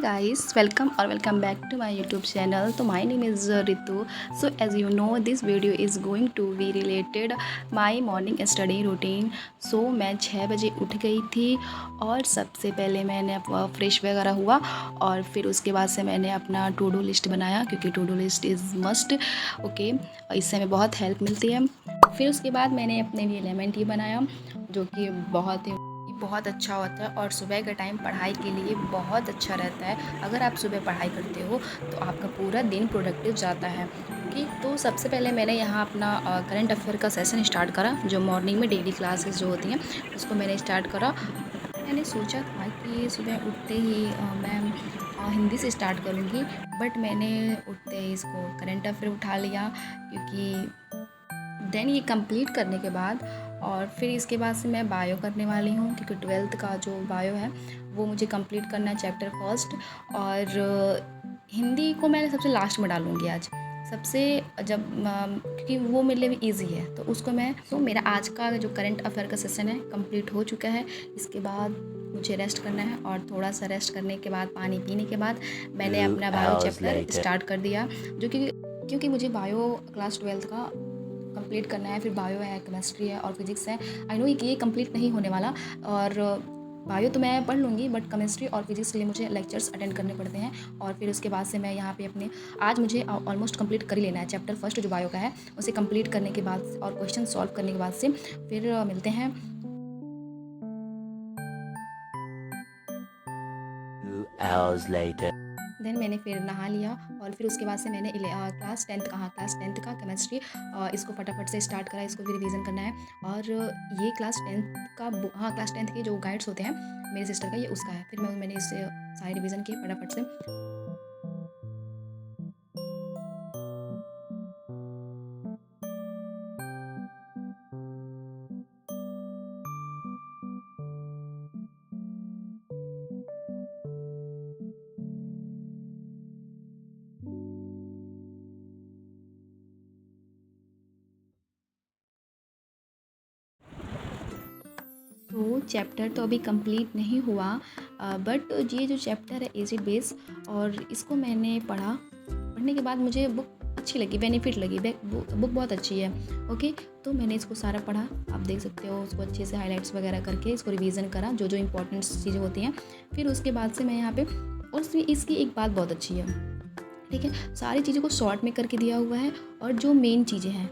guys, welcome or welcome back to my YouTube channel. So my name is Ritu. So as you know, this video is going to be related my morning study routine. So मैं 6 बजे उठ गई थी और सबसे पहले मैंने fresh वगैरह हुआ और फिर उसके बाद से मैंने अपना टू डू लिस्ट बनाया क्योंकि to do list is must okay, इससे हमें बहुत हेल्प मिलती है। फिर उसके बाद मैंने अपने लिए लेमन टी बनाया जो कि बहुत अच्छा होता है और सुबह का टाइम पढ़ाई के लिए बहुत अच्छा रहता है। अगर आप सुबह पढ़ाई करते हो तो आपका पूरा दिन प्रोडक्टिव जाता है। कि तो सबसे पहले मैंने यहाँ अपना करंट अफेयर का सेशन स्टार्ट करा, जो मॉर्निंग में डेली क्लासेस जो होती हैं उसको मैंने स्टार्ट करा। मैंने सोचा था कि सुबह उठते ही मैं हिंदी से स्टार्ट करूँगी, बट मैंने उठते ही इसको करंट अफेयर उठा लिया क्योंकि देन ये कंप्लीट करने के बाद और फिर इसके बाद से मैं बायो करने वाली हूँ क्योंकि 12th का जो बायो है वो मुझे कंप्लीट करना है चैप्टर फर्स्ट। और हिंदी को मैं सबसे लास्ट में डालूँगी आज, सबसे जब क्योंकि वो मेरे लिए भी ईजी है तो उसको मैं तो मेरा आज का जो करंट अफेयर का सेशन है कंप्लीट हो चुका है। इसके बाद मुझे रेस्ट करना है और थोड़ा सा रेस्ट करने के बाद पानी पीने के बाद मैंने अपना बायो चैप्टर स्टार्ट कर दिया, जो कि क्योंकि मुझे बायो क्लास 12th का कंप्लीट करना है। फिर बायो है, केमिस्ट्री है और फिजिक्स है। आई नो कि ये कंप्लीट नहीं होने वाला, और बायो तो मैं पढ़ लूँगी बट केमिस्ट्री और फिजिक्स के लिए मुझे लेक्चर्स अटेंड करने पड़ते हैं। और फिर उसके बाद से मैं यहाँ पे अपने आज मुझे ऑलमोस्ट कंप्लीट कर ही लेना है चैप्टर फर्स्ट जो बायो का है, उसे कंप्लीट करने के बाद और क्वेश्चन सॉल्व करने के बाद से फिर मिलते हैं। 2 hours later. देन मैंने फिर नहा लिया और फिर उसके बाद से मैंने क्लास 10th का केमिस्ट्री इसको फटाफट से स्टार्ट करा, इसको भी रिवीजन करना है। और ये क्लास 10th के जो गाइड्स होते हैं मेरी सिस्टर का, ये उसका है। फिर मैंने इससे सारे रिवीजन किए फटाफट से। तो चैप्टर तो अभी कंप्लीट नहीं हुआ, बट ये जो चैप्टर है एसिड बेस, और इसको मैंने पढ़ने के बाद मुझे बुक अच्छी लगी, बेनिफिट लगी, बुक बहुत अच्छी है। ओके, तो मैंने इसको सारा पढ़ा, आप देख सकते हो, उसको अच्छे से हाईलाइट्स वगैरह करके इसको रिवीजन करा, जो जो इंपॉर्टेंट चीज़ें होती हैं। फिर उसके बाद से मैं यहाँ पे, और इसकी एक बात बहुत अच्छी है, ठीक है, सारी चीज़ों को शॉर्ट में करके दिया हुआ है। और जो मेन चीज़ें हैं,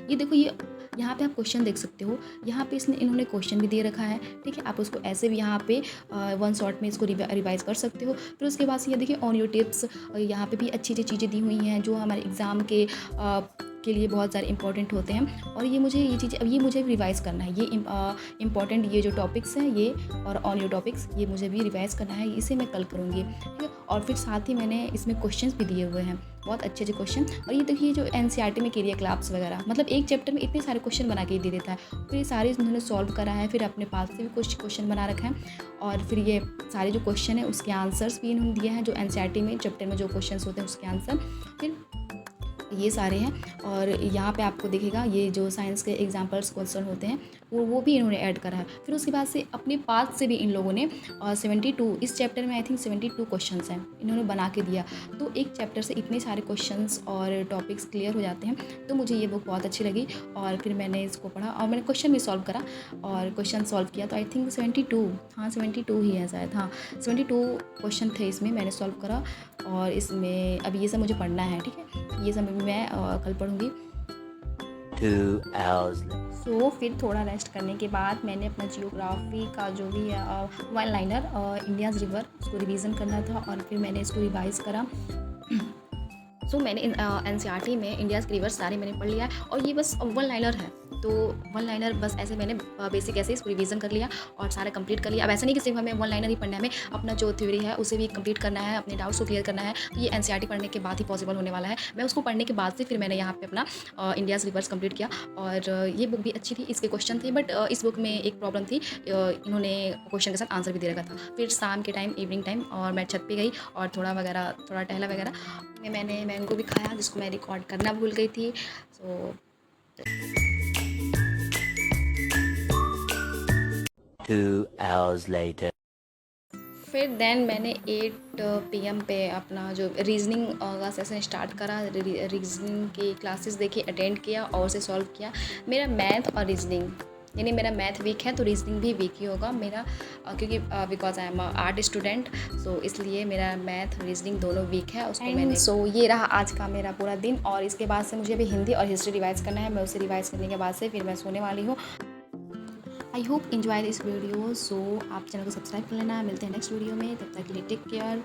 ये देखो, ये यहाँ पे आप क्वेश्चन देख सकते हो, यहाँ पे इन्होंने क्वेश्चन भी दे रखा है, ठीक है। आप उसको ऐसे भी यहाँ पे वन शॉट में इसको रिवाइज कर सकते हो। फिर उसके बाद से ये देखिए ऑन योर टिप्स, यहाँ पे भी अच्छी अच्छी चीज़ें दी हुई हैं जो हमारे एग्ज़ाम के लिए बहुत सारे इंपॉर्टेंट होते हैं। और ये मुझे रिवाइज़ करना है, ये इंपॉर्टेंट ये जो टॉपिक्स हैं ये, और ऑन योर टॉपिक्स, ये मुझे भी रिवाइज़ करना है, इसे मैं कल करूँगी, ठीक है। और फिर साथ ही मैंने इसमें क्वेश्चंस भी दिए हुए हैं, बहुत अच्छे अच्छे क्वेश्चन। और ये देखिए जो एनसीईआरटी में क्रिया क्लाप्स वगैरह, मतलब एक चैप्टर में इतने सारे क्वेश्चन बना के दे देता है, फिर ये सारे उन्होंने सॉल्व करा है। फिर अपने पास से भी कुछ क्वेश्चन बना रखा है, और फिर ये सारे जो क्वेश्चन है उसके आंसर्स भी इन्होंने दिए हैं, जो एनसीईआरटी में चैप्टर में जो क्वेश्चन होते हैं उसके आंसर, फिर ये सारे हैं। और यहाँ पे आपको दिखेगा ये जो साइंस के एग्जाम्पल्स क्वेश्चन होते हैं वो भी इन्होंने ऐड करा है। फिर उसके बाद से अपने पास से भी इन लोगों ने 72, इस चैप्टर में आई थिंक 72 क्वेश्चंस हैं इन्होंने बना के दिया। तो एक चैप्टर से इतने सारे क्वेश्चंस और टॉपिक्स क्लियर हो जाते हैं, तो मुझे ये बुक बहुत अच्छी लगी। और फिर मैंने इसको पढ़ा और मैंने क्वेश्चन भी सॉल्व करा, और क्वेश्चन सॉल्व किया तो आई थिंक 72 ही है शायद, हाँ 72 क्वेश्चन थे इसमें, मैंने सॉल्व करा। और इसमें अभी ये सब मुझे पढ़ना है, ठीक है, ये सब मैं कल पढ़ूँगी। 2 hours later. सो फिर थोड़ा रेस्ट करने के बाद मैंने अपना जियोग्राफी का जो भी है वन लाइनर इंडियाज़ रिवर, उसको रिवीजन करना था, और फिर मैंने इसको रिवाइज़ करा। सो मैंने एनसीईआरटी में इंडियाज़ के रिवर सारे मैंने पढ़ लिया है, और ये बस वन लाइनर है, तो वन लाइनर बस ऐसे मैंने बेसिक ऐसे इसको रिवीजन कर लिया और सारा कंप्लीट कर लिया। अब ऐसा नहीं कि सिर्फ हमें वन लाइनर ही पढ़ना है, हमें अपना जो थ्योरी है उसे भी कंप्लीट करना है, अपने डाउट्स को क्लियर करना है। तो ये एनसीईआरटी पढ़ने के बाद ही पॉसिबल होने वाला है। मैं उसको पढ़ने के बाद से फिर मैंने यहाँ पे अपना इंडियाज़ रिवर्स कंप्लीट किया, और ये बुक भी अच्छी थी, इसके क्वेश्चन थे, बट इस बुक में एक प्रॉब्लम थी, इन्होंने क्वेश्चन के साथ आंसर भी दे रखा था। फिर शाम के टाइम, इवनिंग टाइम, और मैं छत पर गई और थोड़ा टहला वगैरह, मैंने मैंगो भी खाया जिसको मैं रिकॉर्ड करना भूल गई थी। सो 2 hours later. फिर देन मैंने 8 PM पे अपना जो रीज़निंग का सेशन स्टार्ट करा। रीज़निंग की क्लासेस देखी, अटेंड किया और उसे सॉल्व किया। मेरा मैथ और रीज़निंग, यानी मेरा मैथ वीक है तो रीज़निंग भी वीक ही होगा मेरा, क्योंकि because I am art student, so इसलिए मेरा मैथ रीज़निंग दोनों वीक है। उसको मैंने ये रहा आज का मेरा पूरा दिन। और इसके बाद से मुझे अभी हिंदी और हिस्ट्री रिवाइज़ करना है। मैं उसे रिवाइज़ करने के बाद से फिर मैं सोने वाली हूँ। I hope enjoy this video. So आप चैनल को सब्सक्राइब कर लेना। मिलते हैं नेक्स्ट वीडियो में, तब तक के लिए टेक केयर।